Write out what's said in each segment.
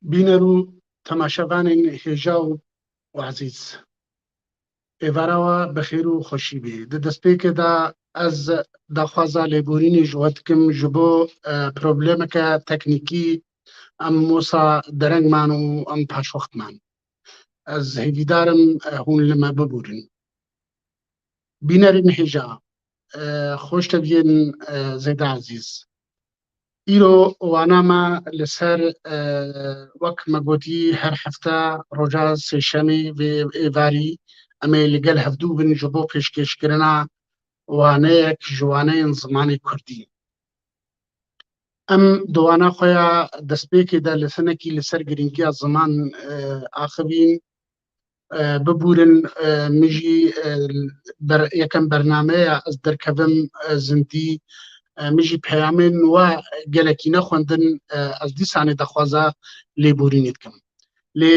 بینەرو تەماشەبانên هێژا و عزیز ئێوارەوە بەخێر و خۆشی بێ di destpêkê ez daxwaza lêborînê ji we dikim ji bo problemeke teknîkî em wisa derengman û em paşwextman. Ez hêvîdar im hûn li me bibûrin. Bînerên hêja, xweş teviyên zêde ezîz. Îro wana me li ser wek me gotî her hefte roja sêşemê vê êvarî em ê li gel hevdû bin ji bo pêşkêşkirina waneyek ji waneyên zimanê Kurdî. Em di wana xwe ya destpêkê de li hinekî li ser girîngiya ziman axivîn, bibûrin min jî yekem bernameya ez derkevim zindî min jî peyamên we gelekî nexwendin ez dîsanê daxwaza lêborînê dikim. Lê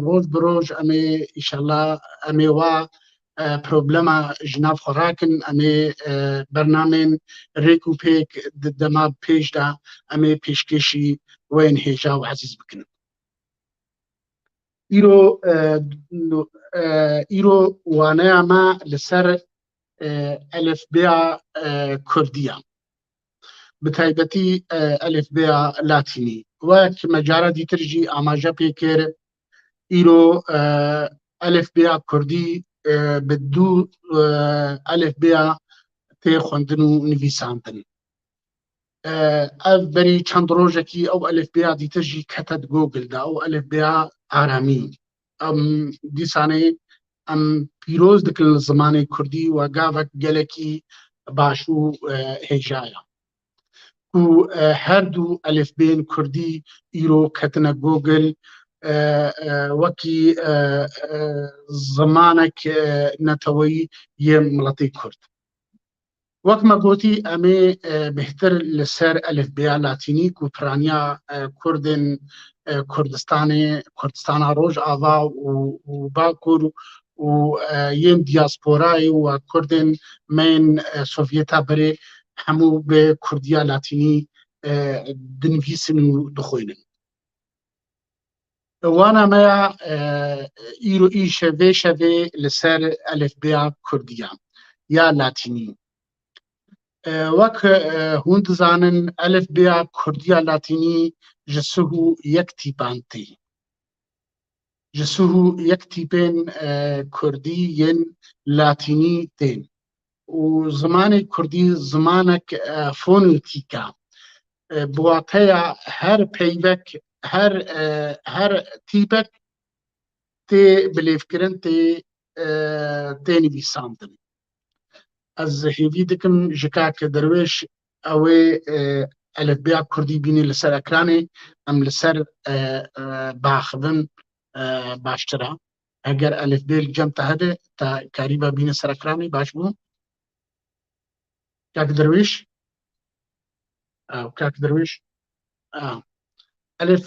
roj bi roj em ê îşallah em ê wa problema ji nav xwe rakin, em ê bernamên rêk û pêk di dema pêş de em ê pêşkêşî weyên hêja û ezîz bikin. Îro waneya me li ser elifbeya Kurdî ye. Bi taybetî elifbeya Latînî. Wek me cara dîtir jî amaje pê kir, îro elifbeya Kurdî bi dû elifbeya tê xwendin û nivîsandin. Ev berî çend rojekî ew elifbeya dîtir jî kete di Google de, ew elifbeya aramî. Em dîsanê em pîroz dikin li zimanê Kurdî we gavek gelekî baş û hêja ye. Ku her dû elifbeyên Kurdî îro ketine Google wekî zimanek neteweyî yê miletê Kurd. Wek me gotî em ê bêhtir li ser elifbeya Latînî ku piraniya Kurdên Kurdistana Rojava û Bakur û yên diasporayê û Kurdên tên Sovyêta berê hemû bi Kurdiya Latînî dinivîsin û dixwînin. Wana me ya îro îşe vê şevê li ser elifbeya Kurdî ye ya Latînî. Wek hûn dizanin elifbeya Kurdiya Latînî ji sih û yek tîpan tê. Ji sih û yek tîpên Kurdî yên Latînî tên. û zimanê Kurdî zimanek fonetîk e. Bi wateya her peyvek, her tîpek tê bilêvkirin, tê nivîsandin. Ez hêvî dikim ji kake derwêş ew ê elifbeya Kurdî bînî li ser ekranê, em li ser biaxivin baştir e. Eger elifbê li cem te hebe, te karîbe bînî ser ekranê baş bû. Kake derwêş? Kake derwêş? Elif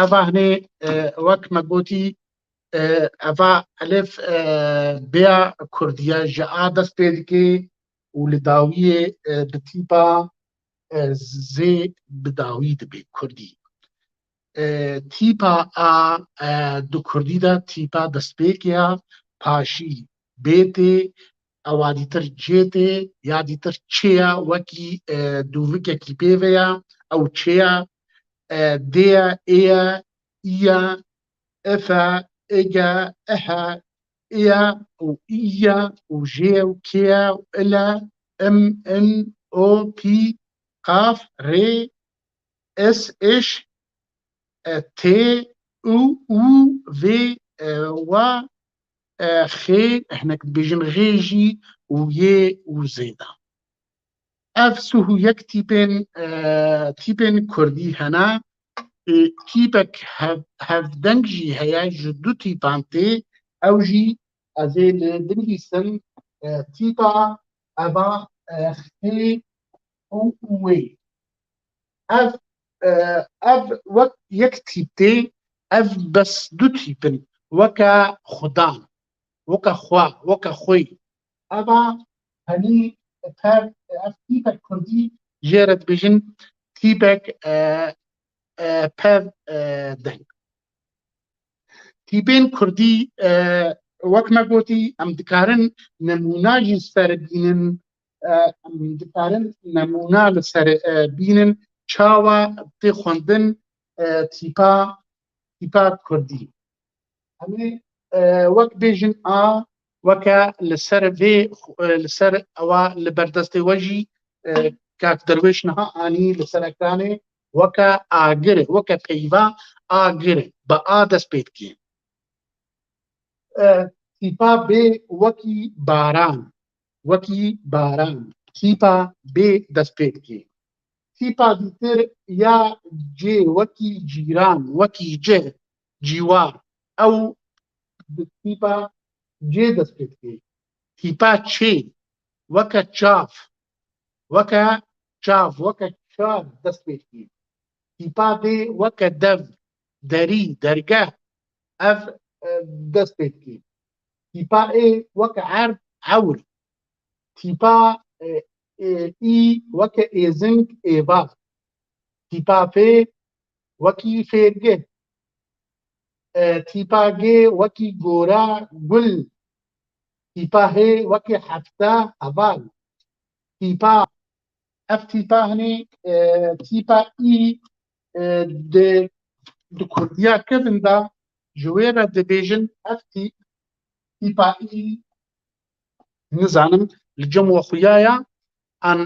eva hinê wek me gotî eva elifbeya Kurdî ye ji a dest pê dike û li dawiyê bi tîpa zê bi dawî dibe Kurdî. Tîpa a di Kurdî de tîpa destpêkê ye, paşî bê tê, ewa dîtir cê tê ya dîtir çê ye wekî dûvikekî pêve ye ew çê ye, dê ye, ê ye, î ye, f e, eg e, eh e, ê ye û î ye û jê û kê ye û il e, im, in, o, pî, qaf, rê, es, eş, tê, û, û, vê, we, xê, hinek dibêjin xê jî û yê û zê de. Ev sih û yek tîpên Kurdî hene. Tîpek hevdeng jî heye ji du tîpan tê, ew jî ez ê li binivîsim tîpa eva xê û wê. Ev wek yek tîp tê, ev bes du tîpin. Weke xudan, weke xwe, weke xwê. Eva henî ev tîpek Kurdî jê re dibêjin tîpek pev deng. Tîbên Kurdî wek me gotî em dikarin nemûna jî ser bînin, em dikarin nemûna li ser bînin çawa tê xwendin tîpa Kurdî. Em ê wek bêjin a weke li ser ewa li berdestê we jî kak Derwêş niha anî li ser ekranê weke agir e, weke peyva agir e, bi a dest pê dike. Tîpa bê wekî baran, tîpa bê dest pê dike. Tîpa dîtir ya cê wekî cîran, wekî cih, cîwar, ew bi tîpa cê dest pê dike. Tîpa çê weke çav, weke çar dest pê dike. Tîpa dê weke dev, derî, dergeh, ev dest pê dike. Tîpa ê weke erd, ewr. Tîpa î weke êzing, êvav. Tîpa fê wekî fêrgih. Tîpa gê wekî gora, gul. Tîpa hê wekî hefte, heval. Ev tîpa hinê tîpa î di Kurdiya kevin de ji wê re dibêjin ev tîpa î nizanim li cem we xuyaya an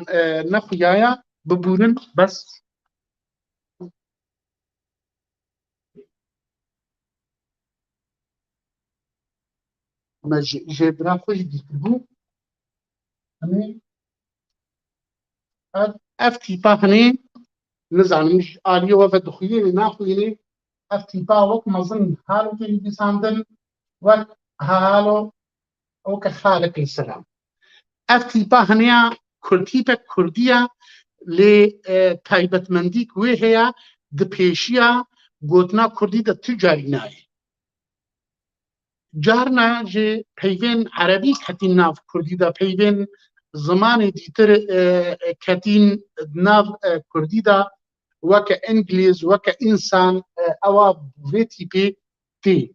nexuyaya bibûrin bes. Me jêbira xwe jî dîtibû. Em ê ev tîpa hinê nizanim aliyê we ve dixuyînê naxuyînê ev tîpa wek mezin halokê nivîsandin wek halo weke xalek li seram. Ev tîpa hiniya tîpek Kurdî ye lê taybetmendîk wê heye di pêşiya gotina Kurdî de ti carî nayê. Carna ji peyvên erebî ketîn nav Kurdî de, peyvên zimanê dîtir ketîn nav Kurdî de weke İngilîz, weke însan ewa vê tîpê tê.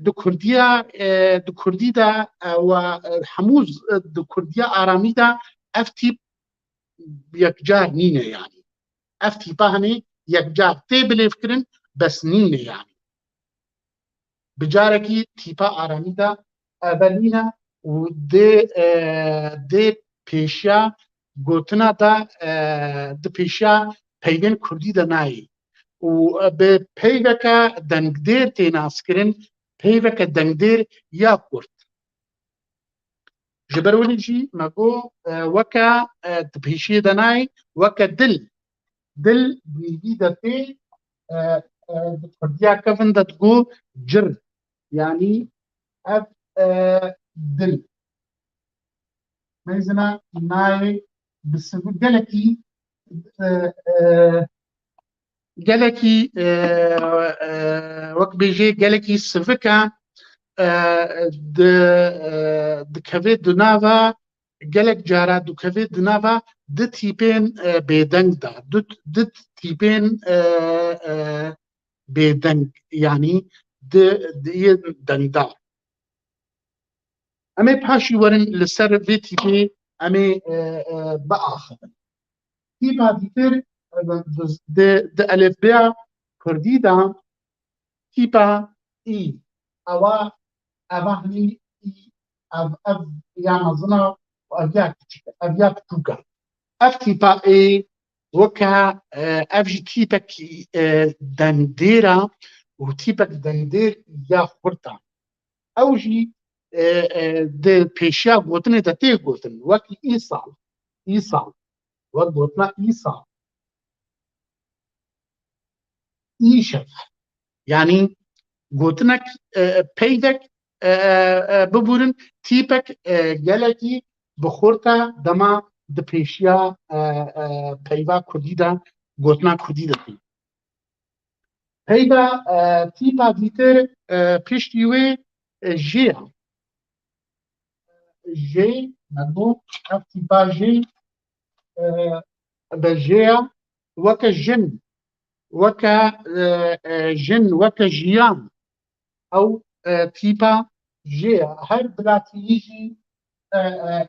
Di Kurdî de we hemû di Kurdiya aramî de ev tîp yekcar nîne yanî. Ev tîpa hinê yekcar tê bilêvkirin bes nîne yanî. Bi carekî tîpa aramî de evelîne û dê pêşiya gotina de di pêşiya peyvên Kurdî de nayê. û bi peyveke dengdêr tê naskirin, peyveke dengdêr ya Kurd. Ji ber wî jî me got weke di pêşiyê de nayê weke dil. Dil bi nîvî de tê di Kurdiya kevin de digot cir. Yani ev dil. Mêzina nayê bi gelekî wek bêjê gelekî sivik e dikeve di nava gelek cara dikeve di nava di tîpên bêdeng de, di tîpên bêdeng yanî yên dengdar. Em ê paşî werin li ser vê tîpê em ê biaxivin. Tîpa dîtir di elefbeya Kurdî de tîpa î eva hinî î ev ya mezin e û ev ya kiçik e, ev ya piçûk e. Ev tîpa ê weke ev jî tîpekî dengdêr e û tîpek dengdêr ya xurt e. Ew jî di pêşiya gotinê de tê gotin wekî îsal, wek gotina îsal, îşev yanî gotinek peyvek bibûrin tîpek gelekî bi xurt e dema di pêşiya peyva Kurdî de gotina Kurdî de tê. Peyva tîpa dîtir piştî wê jê ye. Jê me got ev tîpa jê bi jê ye weke jin وكا جن وكا جيان او تيبا جيا هر بلاتيجي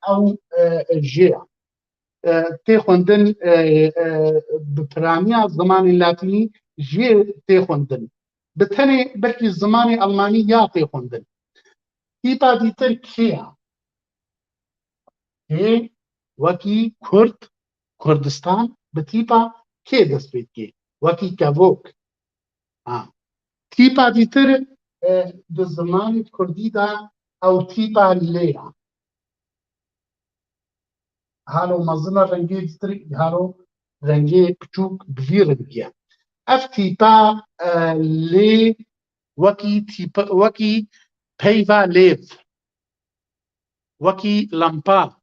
او جيا تي خوندن بپرانیا زمانی لاتینی جي تي خوندن بتني بلكي زمانی الماني يا تي خوندن تيبا ديتر كيا هي وكي كرد كردستان بتيبا كي دست بيت كي وكي كافوك تيبا ديتر بالزمان كردي دا او تيبا ليا هالو مزنا رنگي ديتر هالو رنگي بچوك بفي رنگيا اف تيبا لي وكي تيبا وكي بيفا ليف وكي لامبا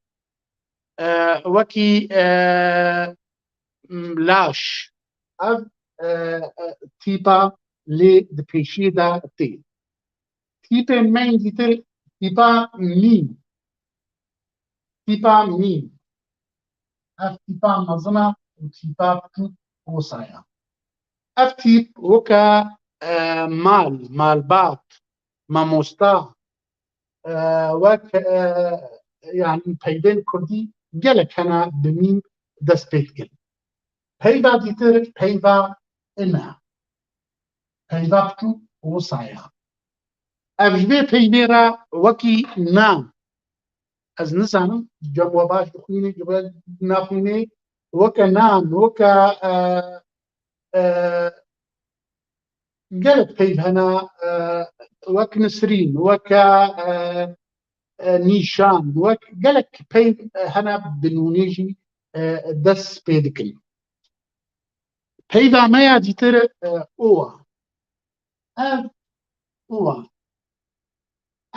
وكي لاش اف تيبا لي دبيشي دا تي تيبا مين ديتر تيبا مين تيبا مين اف تيبا مزنا وتيبا بچوك وصايا اف تيب وكا مال بات ماموستا وك يعني بيدين كردي جلك هنا بمين دست بيت جل هيدا ديتر هيدا إنها هيدا بتو وصايا أفجبه بيديرا وكي نام از نزانم جواباش بخويني جواب ناخويني وكا نام وكا جلك بيد هنا وك نسرين وكا نيشان وك قالك بي هنا بنونيجي دس بيدكن بيدا ما يديتر اوه اوه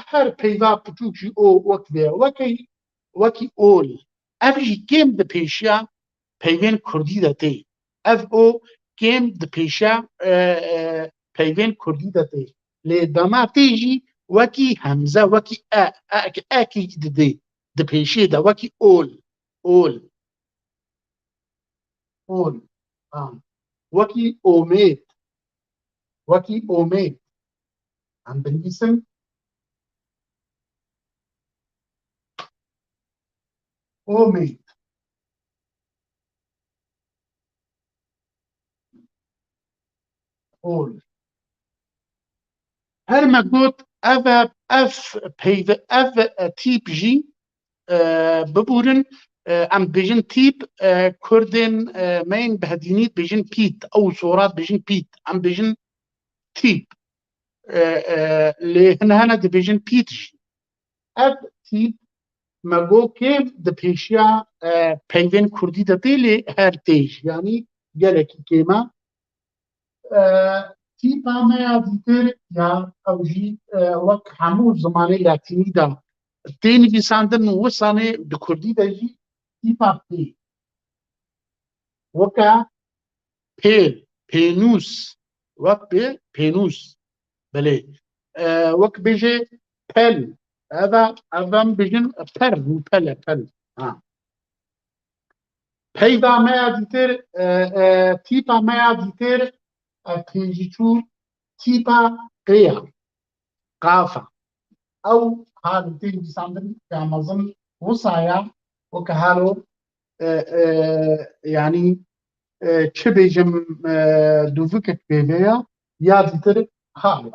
هر بيدا بتوجي او وكذا وكي اول افجي كيم دبيشيا بيبين كردي دتي اف او كيم دبيشيا بيبين كردي دتي لدما تيجي وكي همزه وكي اكي دبيشي دا وكي اول وكي اوميد عم بالاسم اوميد اول هر ما قلت اف تيب جي ببورن ام بيجن تيب كردن مين بهدينيت بيجن بيت او صورات بيجن بيت ام بيجن تيب اللي هنا ديفيجن بيت جي اف تيب ما جو كيف دبيشيا بيفين كردي دتيلي هرتيج يعني جالك كيما تيبا ما ديتر يا او جي وك حمو زماني لاتيني دا تين في ساندن وساني دكردي دا جي تيبا بي وكا بيل بينوس وك بيل بينوس بلي وك بيجي بل هذا بيجن بل پیدا ما دیتر تیپا ما دیتر پیجیچو تیپا قيا قافة أو هذا تيجي بساندن كامازن وصايا وكهالو يعني تشبيجم دوفكت بيبيا يا ديتر هالو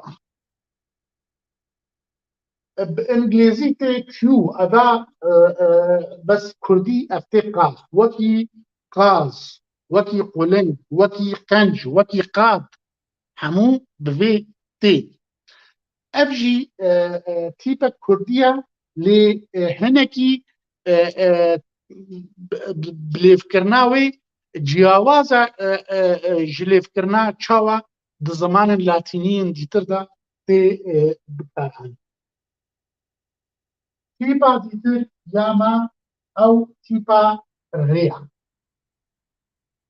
بإنجليزي كيو أدا بس كردي أفتي قاف وكي قاز وكي قولن وكي قنج وكي قاد همو بفي تي أفجي تيبا كردية لهنكي بليفكرناوي جياوازا جليفكرنا تشاوا دزمان اللاتينيين ديتر دا تي بكارهن تيبا ديتر ياما او تيبا ريا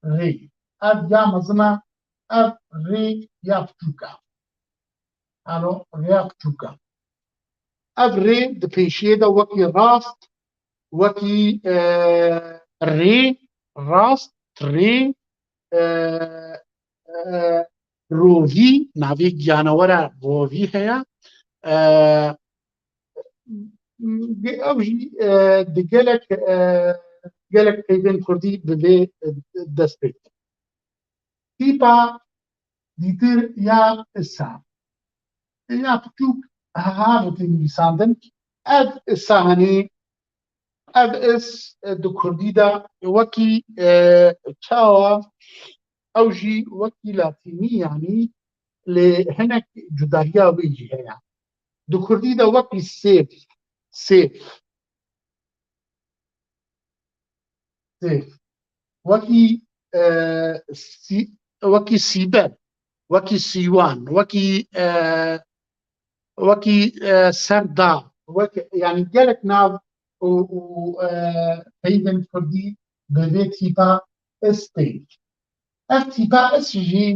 ري اب ياما زما اب ري يابتوكا الو ريابتوكا اب ري دبيشي دا وكي راست وكي ري راست ري روڤی ناوی گیانەوەرە ڕۆڤی هەیە ئەوژی gelek peyvên Kurdî bi vê dest pê dikin. Tîpa dîtir ya issa ya piçûk havitî nivîsandin ev issa henê ev is di Kurdî de wekî çawa ew jî wekî latînî yanî lê hinek cudahiya wê jî heye. Di Kurdî de wekî sêv wekî sîber wekî sîwan wekî serda yanî gelek nav û peyvên Kurdî bi vê tîpa is tê. Ev tîpa is jî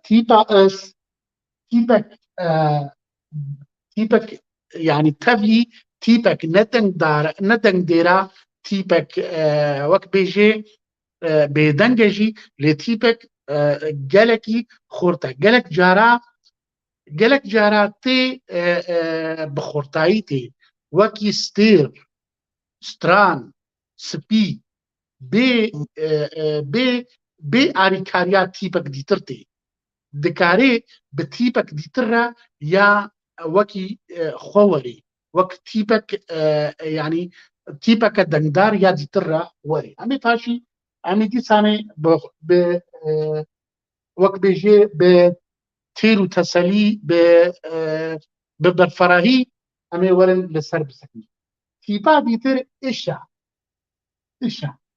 tîpa is tîpek yanî tevî tîpek ne dengdêra tîpek wek bêjê bêdeng e jî lê tîpek gelekî xurt e. Gelek cara tê bi xurtayî tê wekî stêr, stran, spî bê alîkariya tîpek dîtir tê. Dikarê bi tîpek dîtir re ya wekî xwe werê wek tîpek yanî tîpeke dengdar ya dîtir re werê. Emê paşî emê dîsanê bi wek bêjê bi têr û teselî bi berferahî emê werin li ser bisekinin. Tîpa dîtir îş e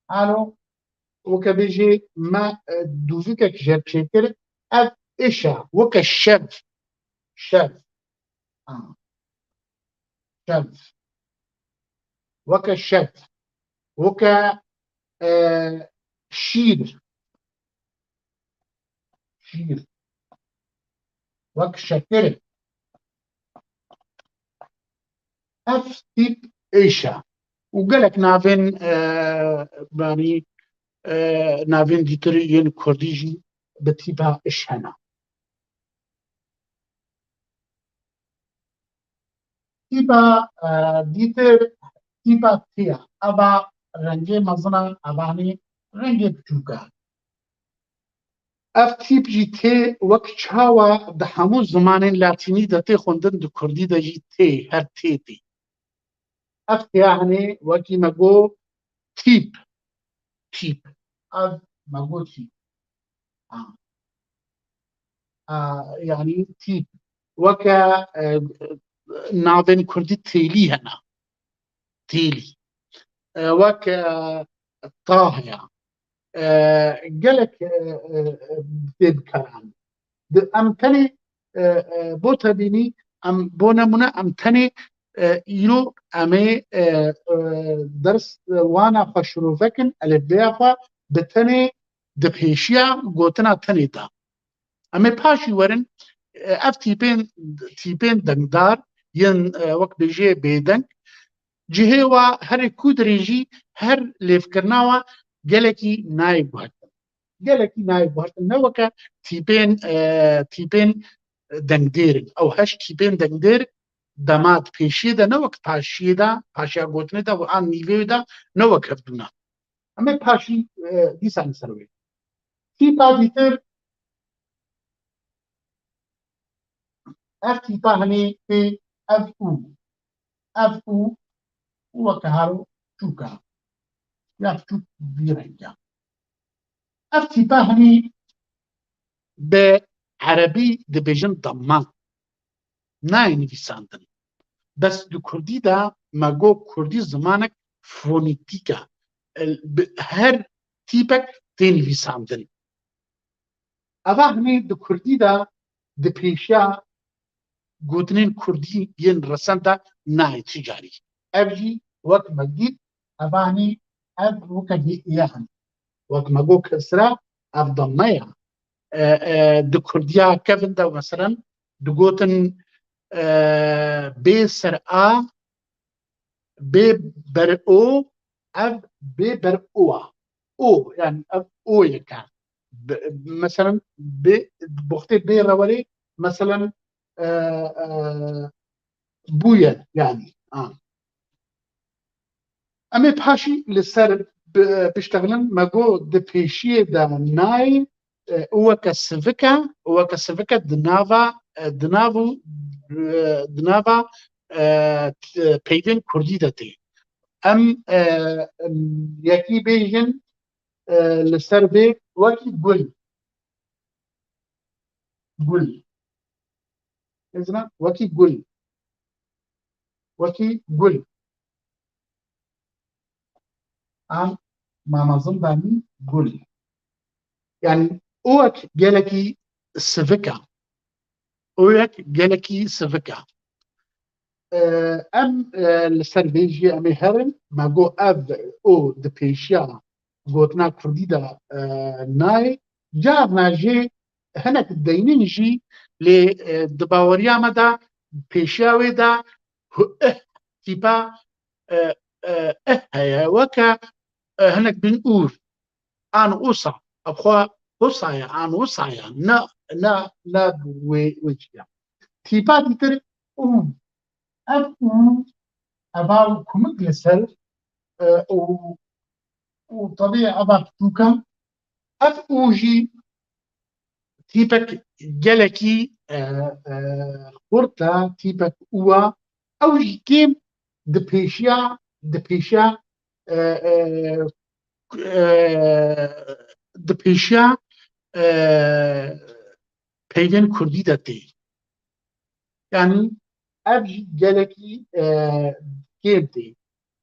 halo weke bêjê me dûvikek jer çêkir ev îş e weke şev weke şev weke şîr wek şekir ev tîp îş e û gelek navên yanî navên dîtir yên Kurdî jî bi tîpa îş hene. Tîpa dîtir tîpa tê ye eva rengê mezin e evanî rengê biçûk e. Ev tîp jî tê wek çawa di hemû zimanên latînî de tê xwendin di Kurdî de jî tê her tê tê. Ev têya henê wekî me got tîp ev me got tîp yanî tîp weke navên Kurdî têlî hene wek ta heye gelek tê dikaran. Em tenê bo tebînî em bo nemûne em tenê îro em ê ders wana xwe şîrov vekin elifbeya xwe bi tenê di pêşiya gotina tenê de. Em ê paşî werin ev tîpên dengdar yên wek bêjê bêdeng cihê we herê ku dirêjî her lêvkirina we gelekî nayê guhertin ne weke tîpên dengdêrin ew heş tîpên dengdêr dema di pêşiyê de ne wek paşiyê de paşiya gotinê de an nîvê de ne wek hevdûne. Em ê paşî dîsanî ser wê. Tîpa dîtir ev tîpa henê tê ev û weke haro çûk e ya piçûk vî reng e. Ev tîpa henê bi erebî dibêjin damma nayê nivîsandin. Bes di Kurdî de me got Kurdî zimanek fonîtîk e. Her tîpek tê nivîsandin. Eva henê di Kurdî de di pêşiya gotinên Kurdî yên resend de nayê çi carî. Ev jî wek me dît eva henê ev weke hêya hene. Wek me got kesra ev damma ye. Di Kurdiya kevin de mesela digotin bê ser a bê ber o ev bê ber o e. O yani ev o yeke. مثلا بوقتي بيرولي مثلا بويا يعني اما بحاشي لسر بيشتغلن ماجو دبيشي دا ناي هو كسفكا دنافو دنافا بيدن كردي دتي ام يكي بيجن لسر بي وكي قل إذن وكي قل ام ما مظن باني قل يعني اوك جالكي سفكا اوك جالكي سفكا ام السربيجي امي هرم ما جو اب او دبيشيا قوتنا كرديدا ناي جارنا جي هناك الدينين جي لدباوريا مدى بيشاوي دا تيبا هيا وكا هناك بنقول ان اوصا ابخوا اوصايا ان اوصايا نا وجيا تيبا ديتر اب ابا كومك لسر وطبيعي ابا بتوكا اب اوجي تيبك جلكي خورتا تيبك اوا اوجي كيم دبيشيا دبيشيا بيدن كردي دتي يعني ابجي جلكي كيمتي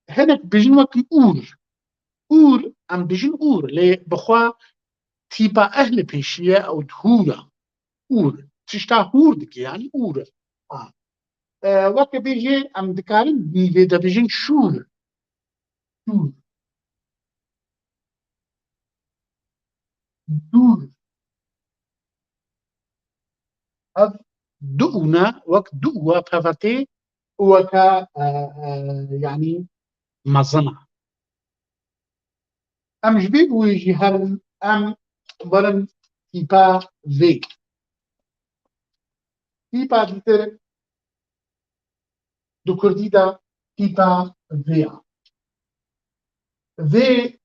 هناك بيجن وكي ام بيجن لي بخوا تيبا اهل بيشيه او دهورا تشتا هور دكي يعني آه. وكي بيجي ام دكارن بيجي دا بيجن شور دور اف دؤنا وك دؤوا بافاتي وكا يعني مزنع ام جبي ويجي هرم ام برن تيبا في تيبا ديتر دو كردي دا تيبا فيا في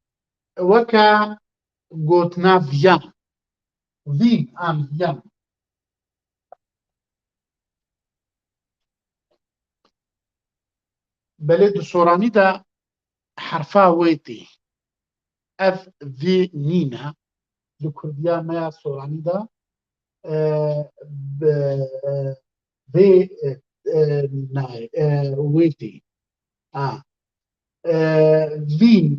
وكا قوتنا فيان في ام فيان بلد سوراني دا حرفا ويتي اف في نينا دو كرديا ما سوراني دا في ناي ويتي اه فين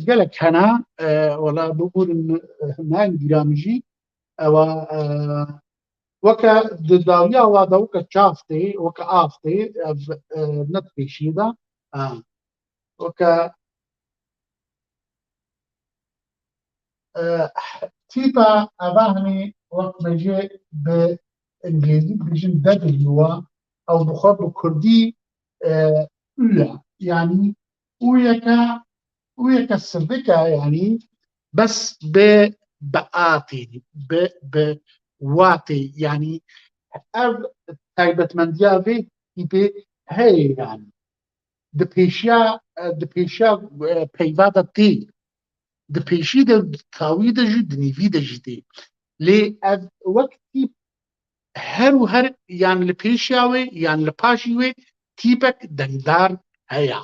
قالك هنا ولا بقول ان هنا جرامجي او وكا داويا ودا وكا شافتي وكا افتي نتفي شيدا وكا تيبا اباهني وقت بيجي بالانجليزي بيجي دبليو او بخاطر كردي اويا يعني ويكا السبكة يعني بس بآتي بواتي يعني ev taybetmendiya vê tîpê heye yani di pêşiya peyva de tê di pêşî de tawî de jî di nîvî de jî tê lê ev wek tîp her û her yan li pêşiya wê yan li paşî wê tîpek dengdar heya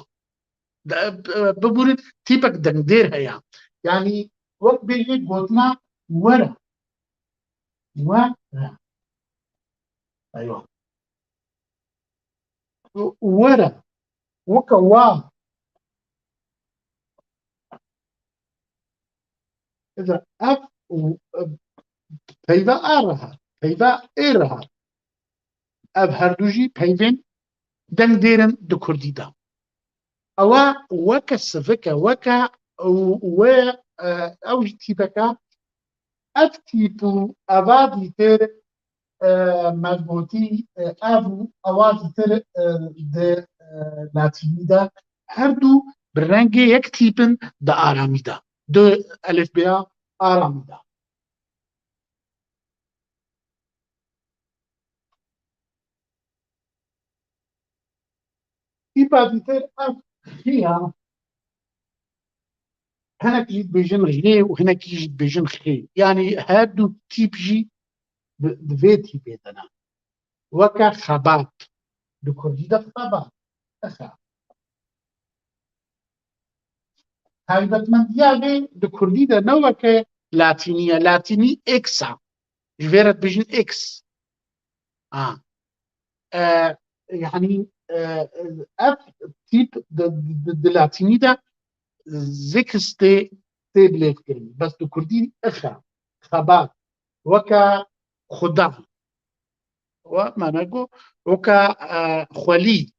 bibûrin tîpek dengdêr heya yani wek bêjî gotina were eywa were weke wa إذا أف peyva araha peyva êraha ev herdû jî peyvên deng dêrin di Kurdî de ewa weke sivik e weke wê ew jî tîpeka ev tîp û eva dîtir me gotî ev û ewa dîtir di لاتینی دا هەردوو بڕەنگە یەک تیپن دە ئارامیدا دو ئەلف بێ ئارامیدا تیپا دیتر ئەف خیا هەنێکیت بێژن ڕێ و هەنێکیش بێژن خێ یعنی هەردوو تیپژی دوێ تیپێ دەنا وەکە خەبات di Kurdî de xebat exa taybetmendiya vê di Kurdî de ne weke latînî ye latînî x a ji vê re dibêjin x yani ev tîp di latînî de zikrs tê bilêvkirin bes di Kurdî exa xebat weke xuda وما نقول وكا خولي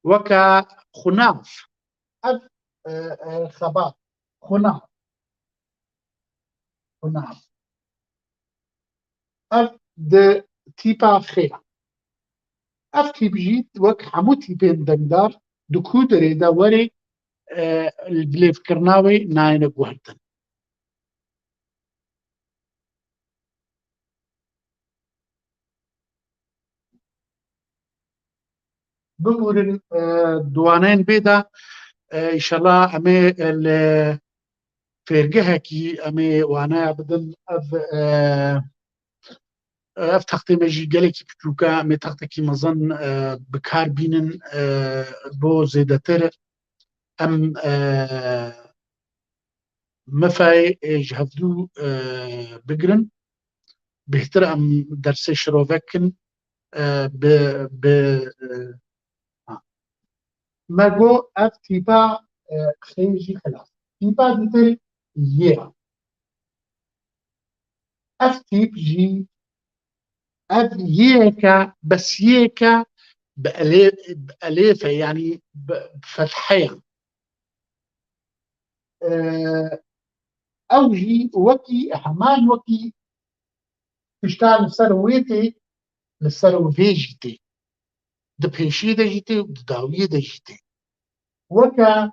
وكا خناف أف خبات خناف أف د تيبا خيا أف تيبجيت وك حمو تيبين دندار دكو دري دا وري اللي فكرناوي ناين قوهرتن بمورن دوانين بيدا ان شاء الله امي فيرجها كي امي وانا بدل اف تختي مجي قالك بتوكا امي تختي كي مظن بكار بينن بو زيدتر ام مفاي جهدو بقرن بهتر ام درس شروفكن ب ماگو اف تیپا خیجی خلاص تیپا دیتر یه اف تیپ جی اف يكا بس يكا بأليفة يعني بفتحية او جي وكي همان وكي تشتغل لسرويتي لسروفيجيتي دبيشي دجيتي وداوية دجيتي وكا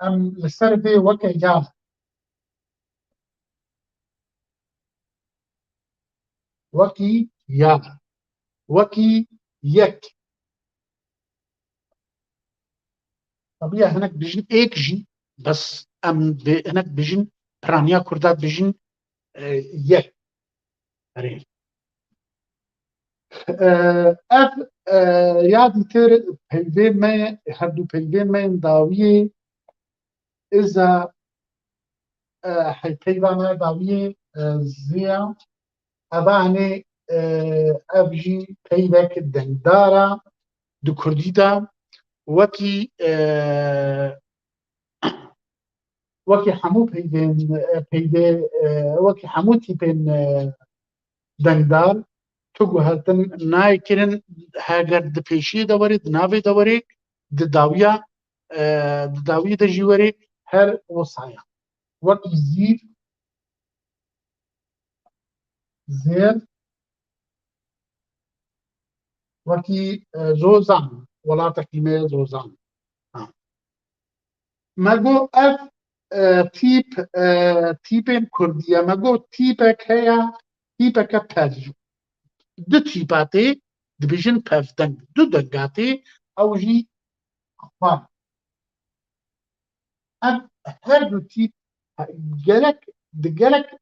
ام لسرفي وكا يا وكي يا وكي يك طبيعي هناك بيجن ايك جي بس ام هناك بيجن برانيا كردات بيجن يك رين اف يادي تر بلبين ما هردو بلبين ما داوية اذا حيبانا داوية زيا اباني ابجي بيبك الدندارة دو كرديدا وكي وكي حمو بيدين وكي حموتي بين دندار تقو هاتن ناي كرن هاگر دپیشی دوری دناوی دوری دداویا دداوی دجیوری هر وصايا وكي زير وكي زوزان ولا تكلمة زوزان ماگو اف تيبين كردية ماگو تيبك هيا تيبك بازو دو تيباتي دبيجن بافدنگ دو دنگاتي او جي اخوان اف هر دو تيب دقلك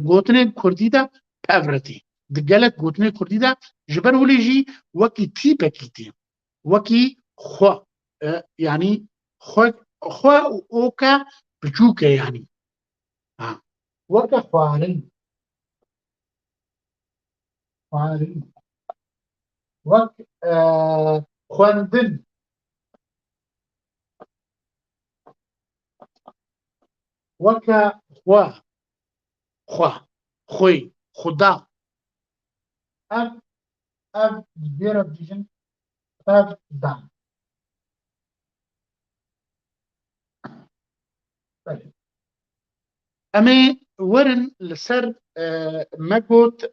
گوتنين كردي دا بافرتي دقلك گوتنين كردي دا جبر ولي جي وكي تيبكي تي وكي خوا يعني خوا اوكا بجوكا يعني وكا خوارن وك خواندن وكا خوا خوي خدا اف بيرا بيجن اف دان امي ورن لسر مقوت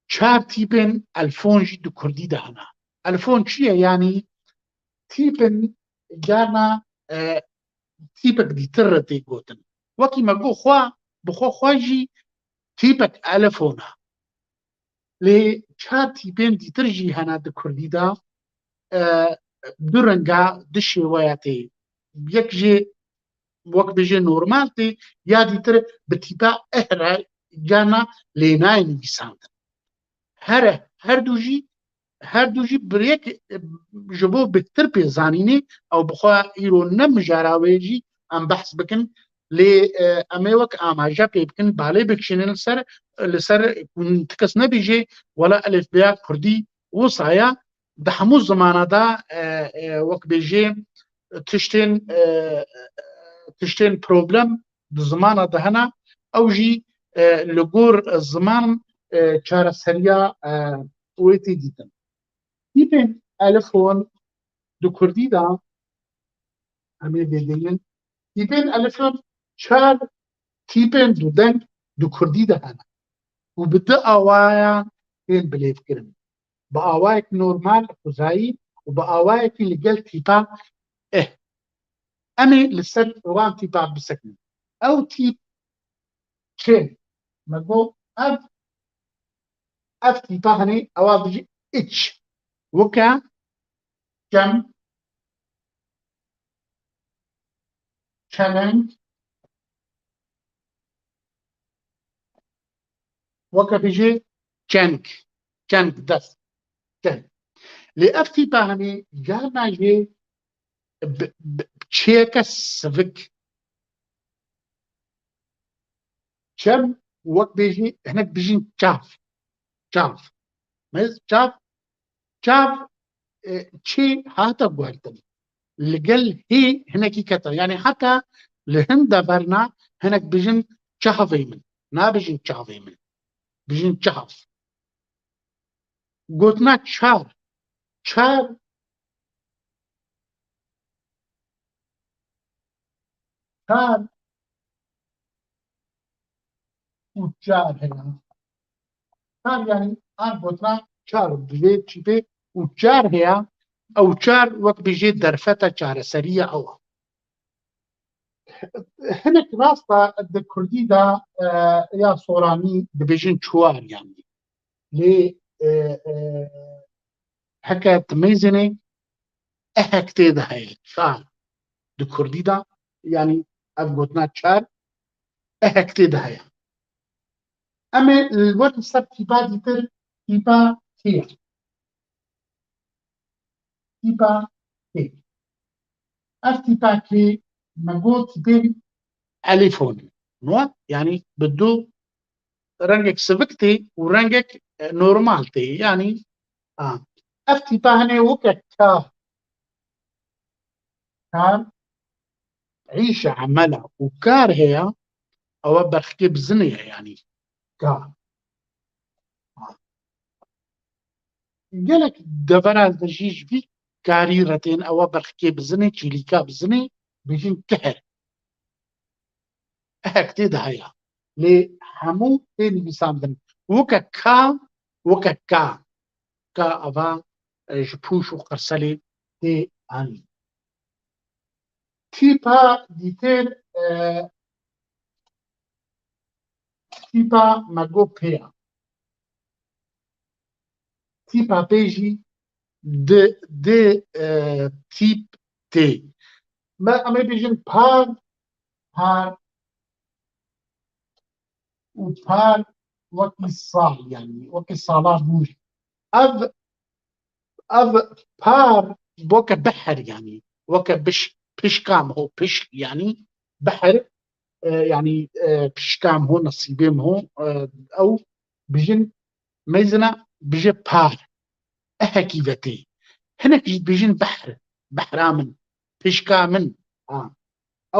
چار تيبن الفونجي دو كردي دهنا الفون چییە یعنی تیپن جانا تیپك دیتر تێگوتن وەکی مەگۆ خوا بخۆ خواژی تیپك ئەلەفۆنە لێ چار تیپێن دیترژی هەنا دی کوردیدا دوو ڕەنگا دی شێوەیە تێ یەک ژێ وەک بێژێ نۆرمال تێ یا دیتر بە تیپا ئەهرا جانا لێنایە نویساندن هەردووژی برێک ji bo bitir pêzanînê ew bixwe îro ne mijarawêjî em behs bikin lê em ê wek amaje pê bikin balê bikişînin li ser ti kes nebêje wela elifbeya Kurdî wisa ye di hemû zimana da wek bêjê tiştên problem di zimana de hene ew jî li gor ziman çareseriya wê tê dîtin. Tîpên elifon di Kurdî da em ê vêdeyîn tîpên elifon çar tîpên dûdeng di Kurdî de hene û bi di awayan tên bilêvkirin bi awayek normal xuzayî û bi awayekî li gel tîpa em ê li ser wan tîpa bisekin ew tîp çê me got ev tîpa henê ewa dijî iç weke cem çeleng weke bêjê çeng dest çeng lê ev tîpa henê carna jê çiyeke sivik çem wek bêjî hinek bijîn çav mêz çav çê hata guherdin li gel hê hinekî ketin yani heta li hin de berna hinek bijin çavê min nabijin çavê min bijin çav gotina çar û çar heye çar yani an gotina çar divê çîpê û çar heye ew çar wek bêjê derfeta çareseriya ew hinek rasta di Kurdî da ya soranî dibêjin çwar yani lê heke timêzînê ehek tê de heye çar di Kurdî da yani ev gotina çar ehek tê de heye em ê li wer ser tîpa dîtir tîpa tê ev tîpa kê me got tîpên elîfonê yani bi du rengek sivik tê û rengek normal tê yani ev tîpa hene weke kar عîşa emela û kar heye ew berxikê bizinê ye yani kar gelek devera de jî ji vî karî re tên ew berxikê bizinê çîlîka bizinê bêjin kihir ehek tê de heye lê hemû tê nivîsandin weke ka eva ji pûş û qirselê tê anî tîpa dîtêr tîpa me got pê ye tîpa pê jî di tîp tê em ê bêjin par û par wekî sal yani wekî sala nûr ev par weke bihr yani weke pişka me ho pişk yani bihr yani pişka me ho nesîbê me ho ew bijin mêzina bije par ehekî ve tê hinek jî dibêjin bihra min pişka min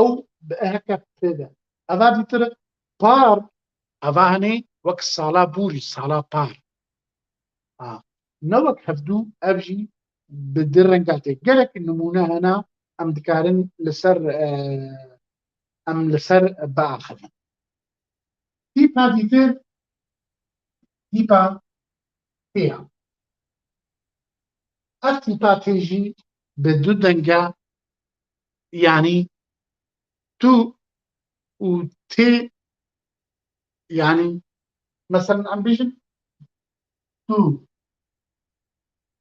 ew bi eheke tê de eva dîtir par eva hene wek sala bûrî sala par ne wek hevdû ev jî bi di renga tê gelek nimûne hene em dikarin li ser biaxivin tîpa dîtir tîpa pê ye ارتباطي بدو دنگا يعني تو و تي يعني مثلا ام بيجن تو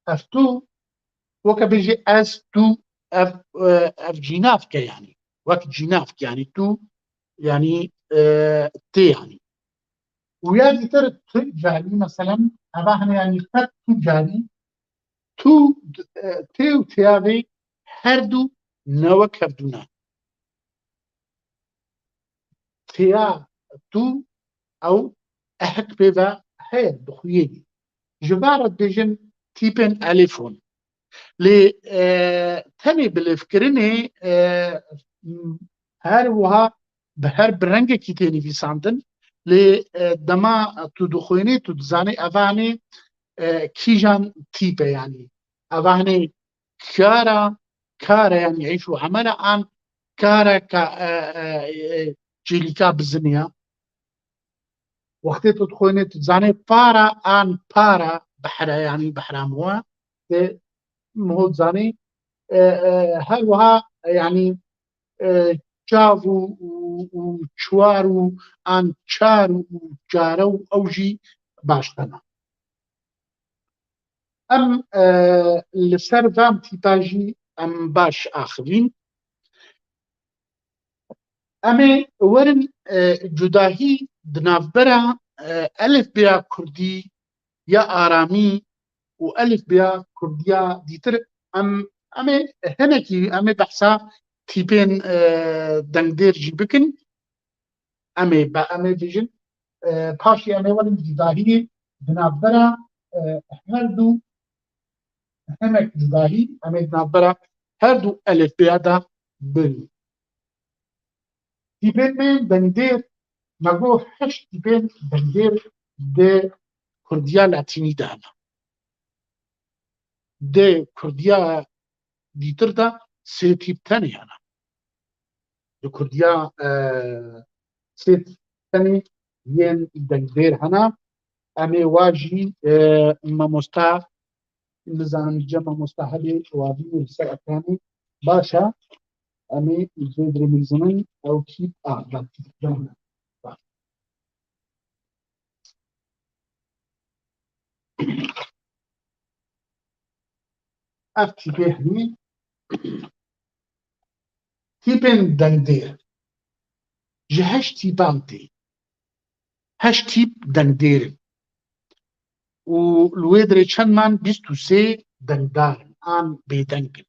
اف تو وكا بيجي اس تو اف اف جينافك يعني وقت جينافك يعني تو يعني تي يعني ويا تر تجاري مثلا ابا يعني قد تجاري تو تي و تيابي هردو نوك هردونا تيا تو او احك بيبا هي بخويني جبارة بيجن تيبن اليفون لي تاني بالفكرني هر وها بهر برنگ کی تاني في ساندن لي دما تدخويني تدزاني افاني كيجان تيبه يعني افاني كارا يعني يعيشوا عملا عن كارا جيليكا بزنيا وقتی تدخويني تدزاني بارا عن بارا بحرا يعني بحرا مو زاني هل وها يعني چاو و چوار و ئان چار و جارە و ئەوژی باشتەنە ئەم لەسەر ڤام تیپاژی ئەم باش ئاخرین ئەمێ وەرن جوداهی دناڤبەرە ئەلف بیا کوردی یا ئارامی و ئەلف بیا کوردیا دیتر ئەمێ هەنێکی ئەمێ بەحسا تیپێن دەنگدێرجی بکن ئەمێ بە ئەمێ بژن پاشی ئەمێ وەرن جوداهی دناڤبەرە هەردوو هەمێک جوداهی ئەمێ دناڤبەرە هەردوو ئەلف بیادا بن تیپێن مێ دەنگدێر مەگۆ هەشت تیپێن دەنگدێر دێ کوردیا لاتینی دانا دێ کوردیا دیتر دا سێ تیپ تەنیانە دە کوردیا سێ تەنی یەن دەنگدێر هەنا ئەمێ واژی مەمۆستا نزانم جە مەمۆستا هەبێ وابی لەسەر ئەکانی باشە ئەمێ زێدرێ میزنن ئەو تیپ ئەف تیپێ هەنی تیپێن دەنگدێر ji heşt tîpan tê heşt tîp dengdêrin û li wê derê çendman bîst û sê dengdarin an bêdengin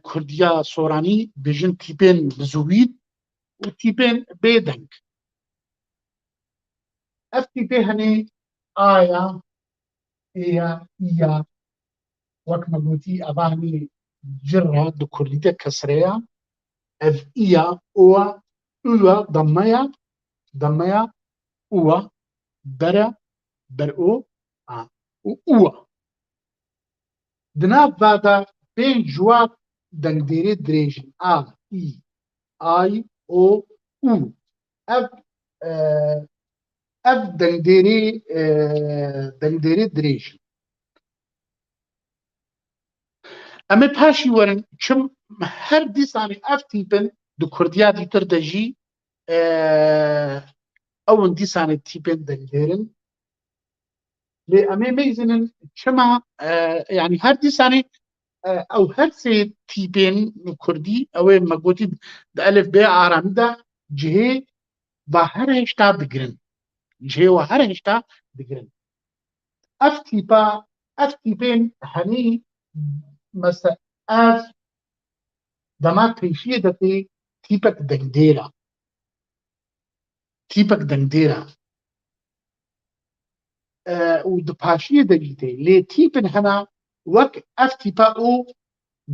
kurdiya soranî bêjin tîpên bizûvîn û tîpên bêdeng ev tîpê henê aya êya îya wek me gotî eva henê cir re di kurdî de kesreya ev îya owa ûya dammeya ûwa bere ber'o û ûwa di nav vada pênc ciwat dengdêrî dirêjin a î ay o û ev ev dengdêrî dirêjin em ê paşî werin çim her dîsanê ev tîpin di kurdiya dîtir de jî ewin dîsanê tîpên dengdêrin lê em ê mêzinin çima yani her dîsanê ew her sê tîpên kurdî ew ê me gotî di elif bê aramî de cihê ve her heşta digirin cihê we her heşta digirin ev tîpên henî mesela ev dema pêşiyê de tê tîpek dengdêr e û di paşiyê de jî tê lê tîpin hena wek ev tîpa û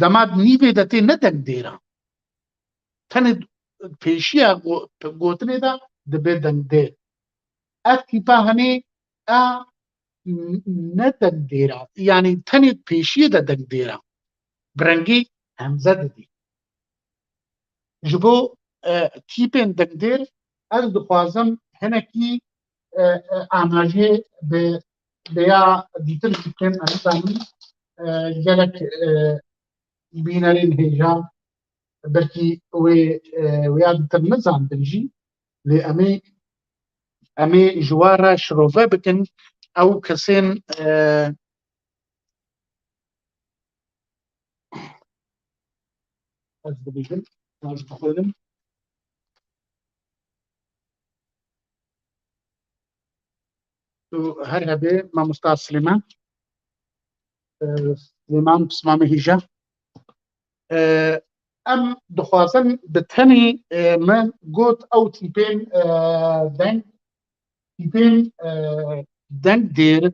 dema nîvê de tê ne dengdêr e tenê pêşiya gotinê de dibe dengdêr ev tîpa henê a ne dengdêr e yani tenê pêşiyê de dengdêr e bi rengî hemze didî ji bo tîpên dengdêr ez dixwazim hinekî amajê bi بيا ديتر كان أنا ثاني جالك بينارين هيجا بركي ويا ديتر نزان بنجي لأمي جوارا شروفا بكن أو كسين از دبیجن از بخورم تو هر هبه ما مستعد سليمان بسمامه هيجا ام دخوازن بتني من قوت او تيبين تيبين دنگ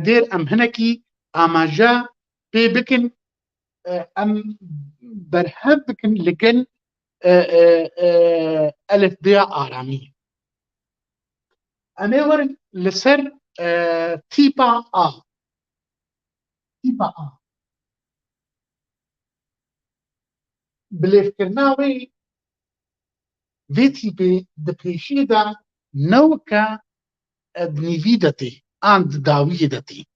دير ام هنكي اماجا بي بكن ام برهب بكن لقل الف بيع آرامي امي ورن لسر تيبا تيبا بليفكرناوي VTP دبيشيدا نوكا دنيفيدتي عند داويدتي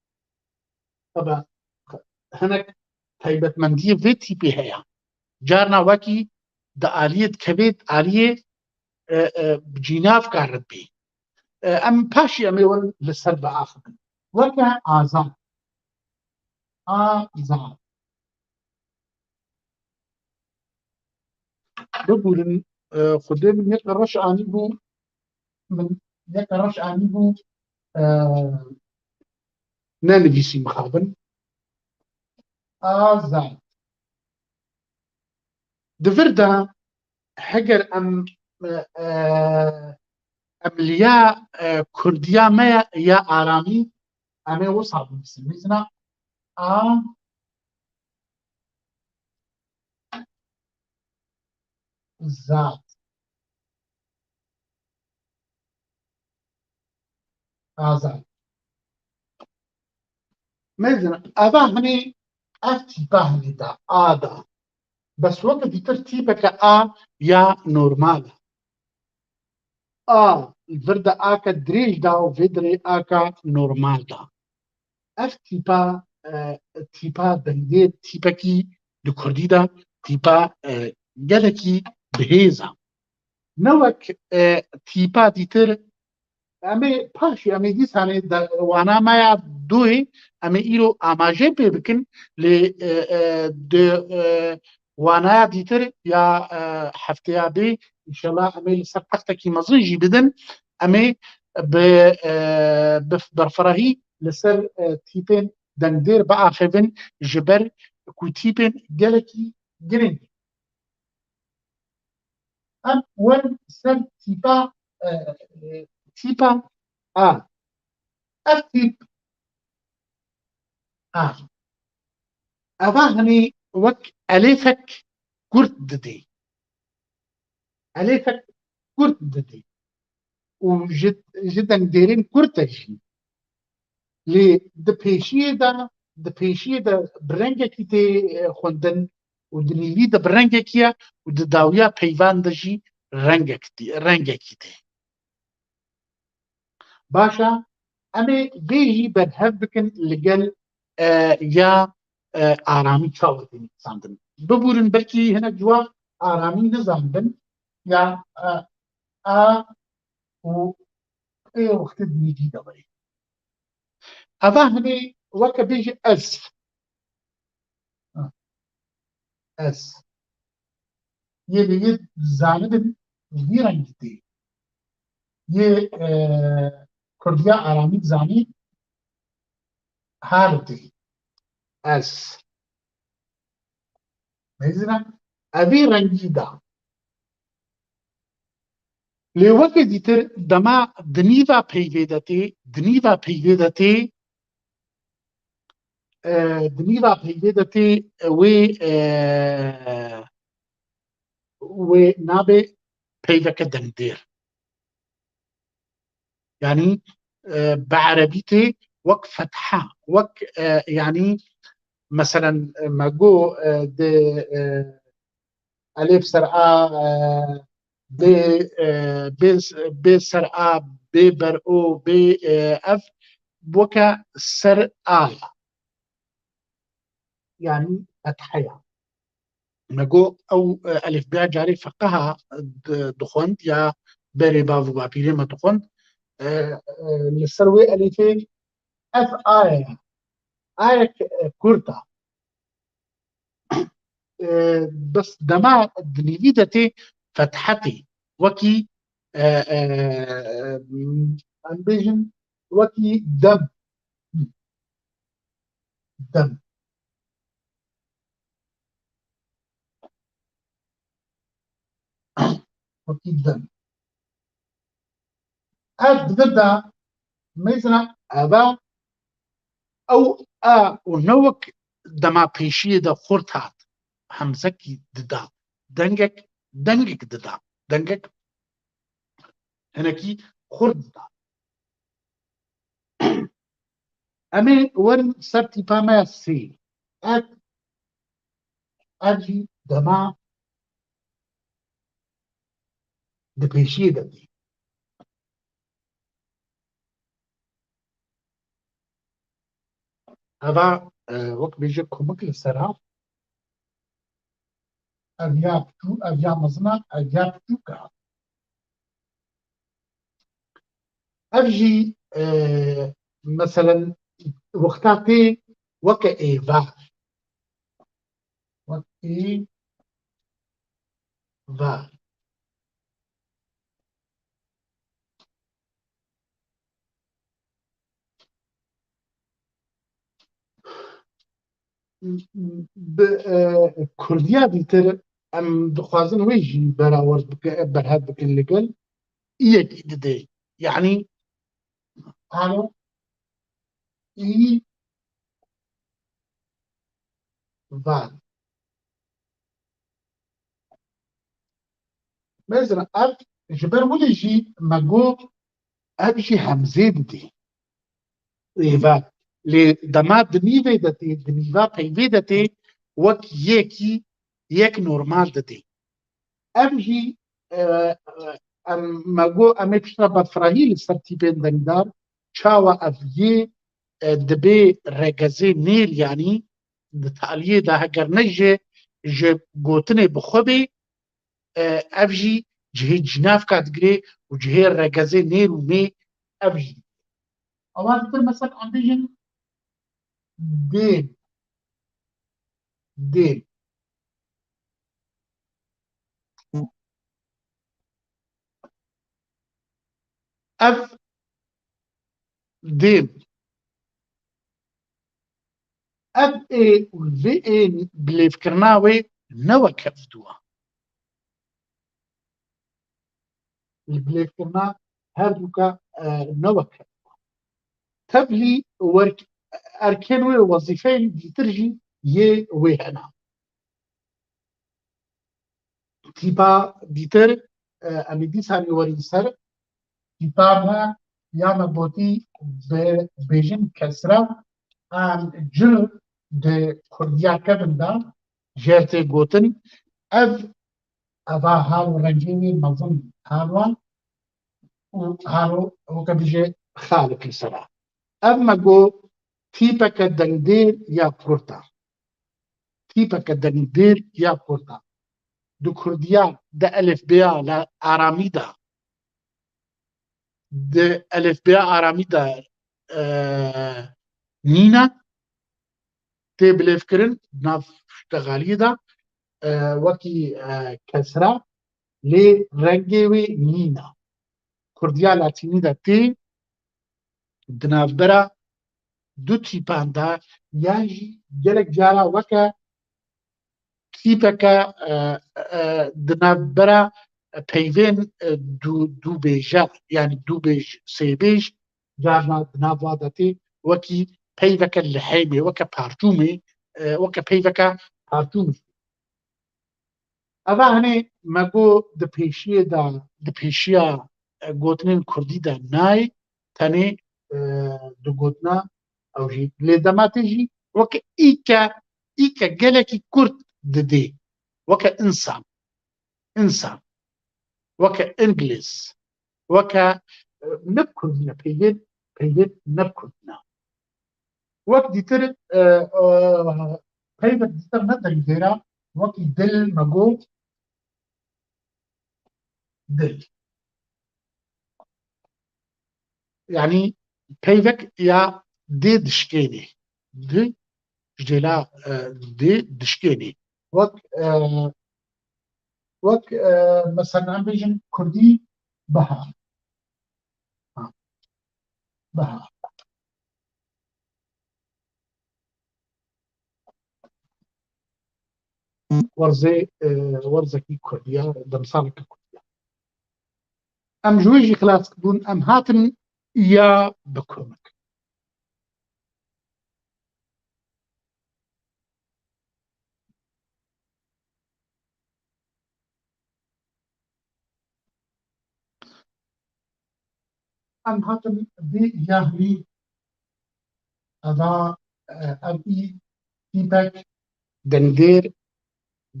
طبعا هناك هيبت مندية VTP هيا جارنا وكي دا آلية كبيت آلية بجيناف كارد بي ام باشي اميون لسر بآخر وكا آزان بقولن خدام يقرش عني بو من يقرش عني بو نانجيسي مخابن آزان دفردا حجر ام ليا كرديا ما يا آرامي امي وصعب بسميزنا ذات آزاد ميزنا أبا هني أفتي باهني دا آدا بس وقت دي ترتيبك يا نورمال الفرد دريج دا وفيدري نورمال دا أفتي با تيبا بندير تيباكي لكردي دا تيبا جالكي بهيزا نوك تيبا ديتر امي باشي امي دي سانه وانا ما دوي امي ايرو اماجي بكن ل د وانا ديتر يا حفتيا بي ان شاء الله امي سبقتك مزيجي بدن امي برفراهي لسر تيبين دندير بقى خبن جبر كوتيبين جالكي جرين ام وين سر تيبا تيبا التيب أبا هني وك أليفك كرت ددي أليفك كرت ددي وجدا ديرين كرتجي لي دبيشيه دا برنجة كي خوندن ودنيوي دا برنجة كيا ودداويا بيوان دجي رنجة كي باشا أمي بيجي برهب بكن لقل يا آرامی چاوتنی ساندن ببورن بلکی هناك جوا آرامی نزاندن یا و اي وقت بيجي دبي أبا هني وك بيجي أس يلي زاندن غيرن جدي يه كرديا آرامی زاني هارتي أس ميزنا أبي رنجيدا لوك ديتر دما دنيفا بيفيدتي دنيفا بيفيدتي و نابي بيفك دندير يعني بعربيتي وك فتحة وك يعني مثلا ما جو ألف سرعة ب سرعة ب برقو ب أف وكا سر آية يعني فتحية نقول أو ألف باء جاري فقها دخوند يا بري بافو بابيري ما دخوند للسروي ألفين أف آية آية كورتا بس دما دنيفيدتي فتحتي وكي أمبيجن وكي دم دم وكي دم أد بدا مثلا أبا أو ونوك دما بيشي دا خورتات همزكي ددا دنگك ددا دنگك هنكي خورد ددا أمي ورن سرتي باما سي أد أجي دما دبيشي ددي هذا وقت بيجي كومك للسراب أبيا تو أبيا مزنا أبيا توكا أبجي مثلا وقتاتي وكا إيفا وكا إيفا كرديا ديتر أم دخوازن ويجي براورد برهاد بكن لقل إيه دي يعني قالوا إيفا مثلا أب جبر وليجي مجو أبجي همزة دي إيفا لدما دنيفي دتي دنيفا بيفي دتي وك يكي يك نورمال دتي أبجي أم مجو أمي بشرب فرahil سرتيبين دندار شاوا أفيه دبي رجزي نيل يعني دتاليه ده هجر نجي جي قوتني بخبي أبجي جهي جناف كاتجري وجهي رجزي نيل ومي أبجي أوان مثلا أمبيجن دين دين اف دين اف اي والفي اي بلي فكرناوي نوا كفدوا بلي فكرنا هردوكا نوا تبلي ورك اركان وظيفين بترجي يه وهنا تيبا ديتر امي دي ساني وري سر تيبا يا مبوتي بيجن كسرة جل de Kurdiya kevin da jerte gotin ev eva haro rengînî mezin havan û haro weke bije xalek li ser e. Ev me got tîpeke dengdêr ya Kurd e. Tîpeke dengdêr ya Kurd e. Di Kurdiya di elifbeya li aramî de di elifbeya aramî de nîne tê bilêvkirin nav ştegaliyê de wekî kesra lê rengê wê nîn e. Kurdiya Latînî de tê di navbera du tîpan de yan jî gelek cara weke tîpeke di navbera peyvên dûbêje yanî dûbêj sêbêj carna di nav wa de tê wekî peyveke lihêmê weke parçûmê weke peyveke parçûm. Eva hinê me got di pêşiyê de di pêşiya gotinên Kurdî de nayê tenê di gotina ew jî lê dematê jî weke îke gelekî Kurd didê weke însan weke ingiliz weke ne bi Kurdî ne peyvên پەیوێت نەبکردنا وەک دیتر پەیوەت دیتر نەدەنگێرا وەکی دل مەگۆ دل يعني peyvek ya dê dişkênê di ji cêla dê dişkênê wek mesela em bêjin Kurdî bihar bihar werzê werzekî Kurdiya demsaleke Kurdiya em ji wê jî xilas bûn em hatin ya bikomik em hatin vê yahnî eva ev î tîpek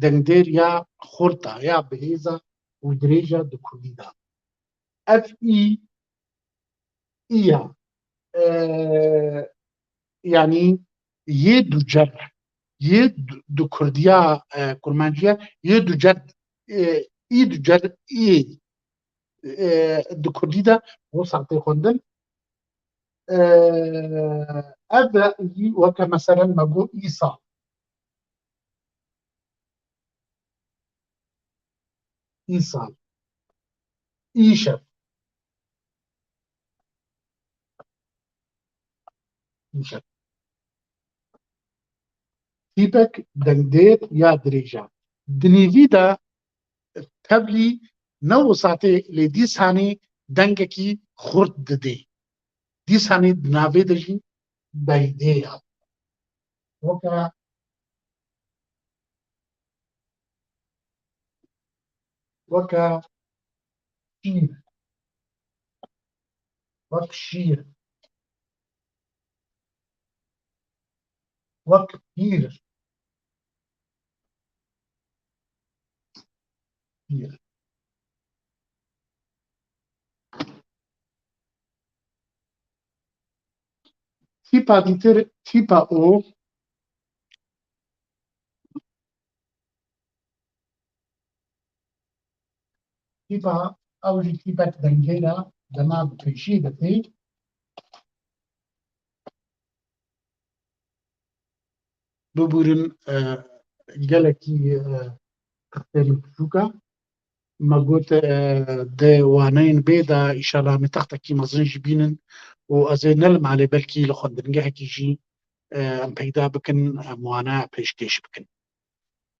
dengdêr ya xurta ya bihêza û dirêja di Kurdî da ev îya yani yê ducer yê di Kurdiya Kurmanciya yê ducer î ducer î di Kurdî de bo saetê xwendin ev yî weke meselen me got îsal îsal îşev îşev tîpek dengdêr ya dirêja di nêvî de tevlî ne wisatê lê dîsanê dengekî xurt didê dîsanê di navê de jî beydê ya weke weke şîr wek şîr wek pîr pîr tîpa dîtir tîpa o tîpa ew jî tîpek dengêr e dema bi pêşî de tê bibûrin gelekî qirtêrî biçûk e me got di waneyên bê de îşallah me textekî mezin jî bînin û ez ê nelim alê belkî li xwendingehekî jî em peyda bikin em wane pêşkêş bikin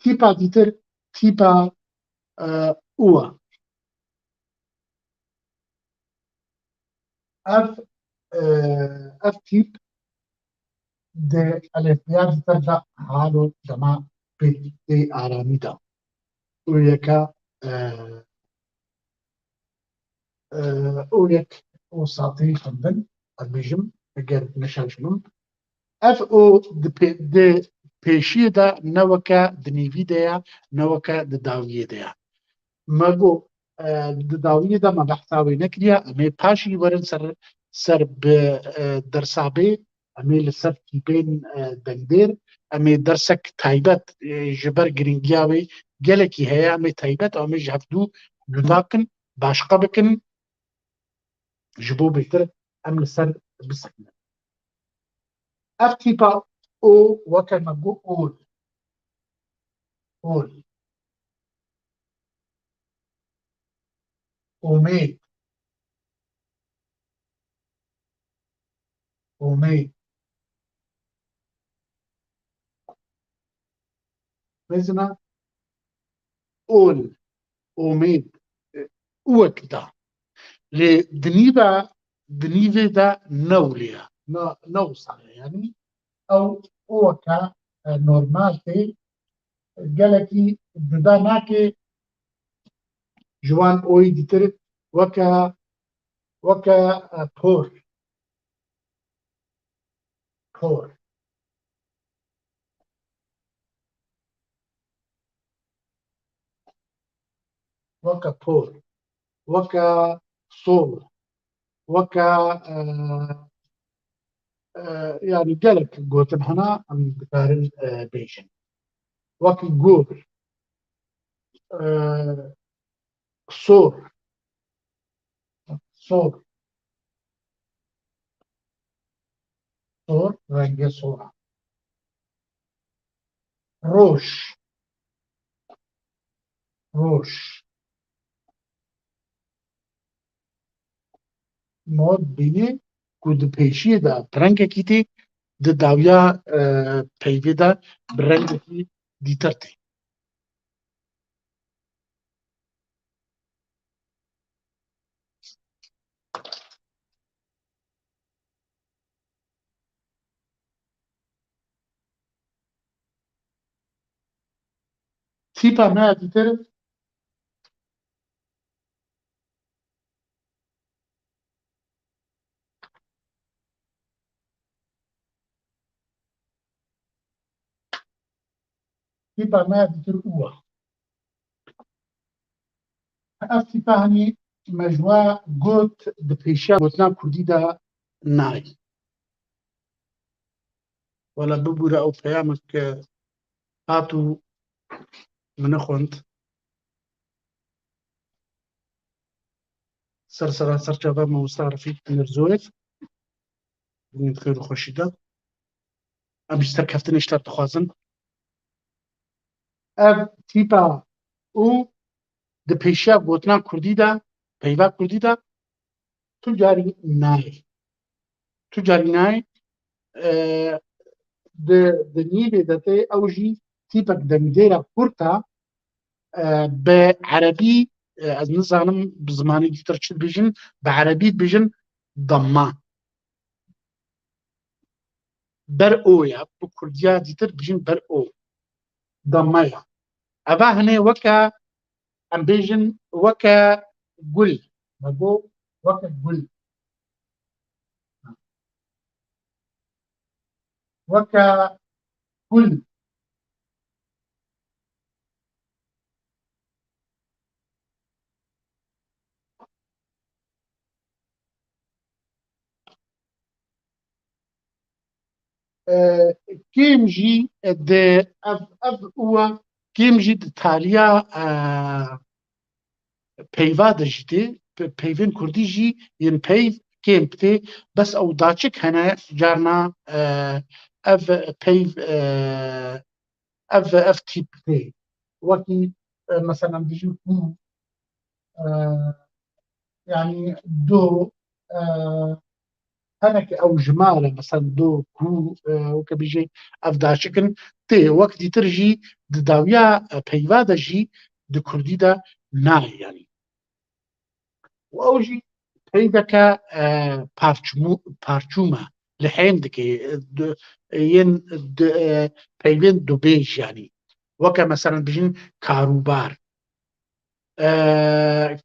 tîpa dîtir tîpa û e ev ev tîp di elefbeya dîtir de halo dema pê aramî da û yeka û yek û satê xwendin ez bêjim eger neşaşibim ev o di pêşiyê de ne weke di nêvî de ye ne weke di dawiyê de ye me got di dawiyê de me behsa wê nekiriye em ê paşî werin ser bi dersabê em ê li ser tîpên dengdêr em ê dersek taybet ji ber giringiya wê gelekî heye em ê taybet em ê ji hevdû cuda bikin başqa bikin ji bo bêhtir em li ser bisekinin ev tîpa o weke me got ol umêd umêd bizina ol umêd wek da lê dinîvê de newliye newsane yani ew weke normal tê gelekî cuda nake ji wan oyî dîtir weke por weke por weke sol weke يعني قالك قوتن هنا ام بكارن بيجن وكي قول صور صور صور رنگ صورة روش روش مود بینی كود بيشي دا برنگ كيتي د داویا پیوی دا برنگ کی دیترتي تيبا ما ديتر تيبا ما ديتر اوه اف تيبا هني مجوا قوت د بيشا قوتنا كردي دا ناي ولا ببورا او بيامك هاتو من خوند سرسرا سرچاوا موستعرفي نرزويف بني خير خوشي دا ام بيستر كفتن اشتر تخوازن اف تيبا او د پێشیا گوتنا کوردیدا پەیوا کوردیدا توجاری نای توجاری نای دنیوێ دەتێ ئەوژی تیپەک دەنگدێرە کورتە بە عەرەبی ئەز نزانم بزمانی دیتر چ بێژن بە عەرەبی بێژن دەما بەر ئۆیە بە کوردیا دیتر بژین بەر ئۆ دەمایە ئەڤا هەنێ وەکە ئەم بێژن وەکە گول بەبۆ وەکە گول وەکە گول کێمژی ئەف ئووە کێمژی تالیا پەیوا دەژیتێ پەیڤێن کوردیژی یەن پەیڤ کێم بتێ بەس ئەو داچک هەنە جارنا ئەف پەیڤ ئەف تیپ بتێ وەکی مەسەلەن بژین کو يعني دو هناك او جماله مثلا دو كو وكبيجي افدا شكن تي وقت ترجي داويا بيوادا جي د كردي دا ناي يعني واوجي هيدك بارچوما لحين دكي ين بيبين دوبيج يعني وكا مثلا بيجين كاروبار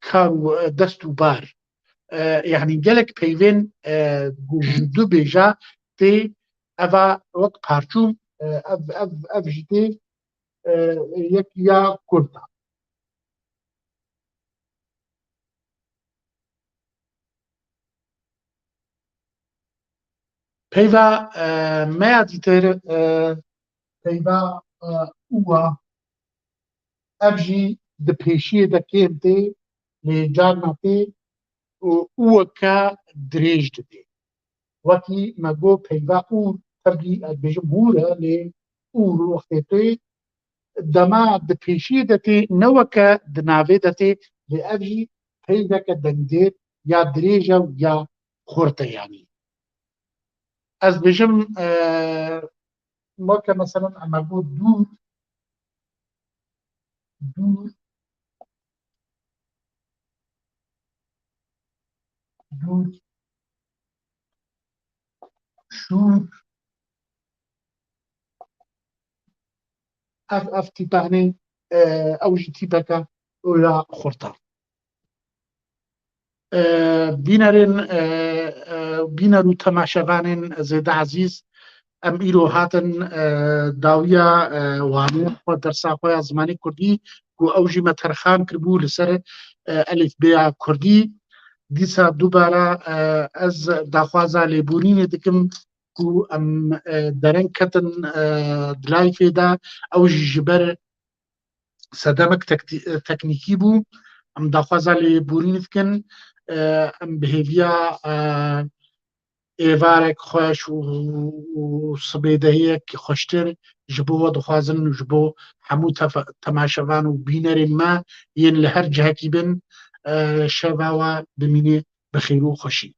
كارو دستو بار يعني جالك بيفين دو بيجا تي افا وقت بارچوم اف جيتي يك يا كورتا بيفا ما ديتر بيفا هو افجي د بيشي دا كيمتي لجارنا تي هو كا دريج دي وكي ما جو بيفا او ترجي بجمهورة ل اور وقتي دما د پیشی دتی نوکه د ناوی دتی د افجی پیدا که دندیر یا دریجه یا خورته يعني از بجم ما که مثلا اما بود دور دور دور شور اف تیپانه اوجی تیپکه ولا خورته بینرین بینرو تماشاوانین زیده عزیز ام ایرو هاتن داویا وانه خو درسا خو زمانی کردی کو اوجی مترخان کربو لسر الف بیا کردی دیسا دوباره از داخوازا لیبورین دکم و ام درن کتن دلای فیدا او جبر سدمك تكنيكي بو ام دخوازا لي بورين فكن ام بهيفيا ايفارك خوش و صبيدهيك خوشتر جبو دخوازن جبو همو تماشوان و بينرين ما ين لهر جهكي بن شواوا بميني بخيرو خوشي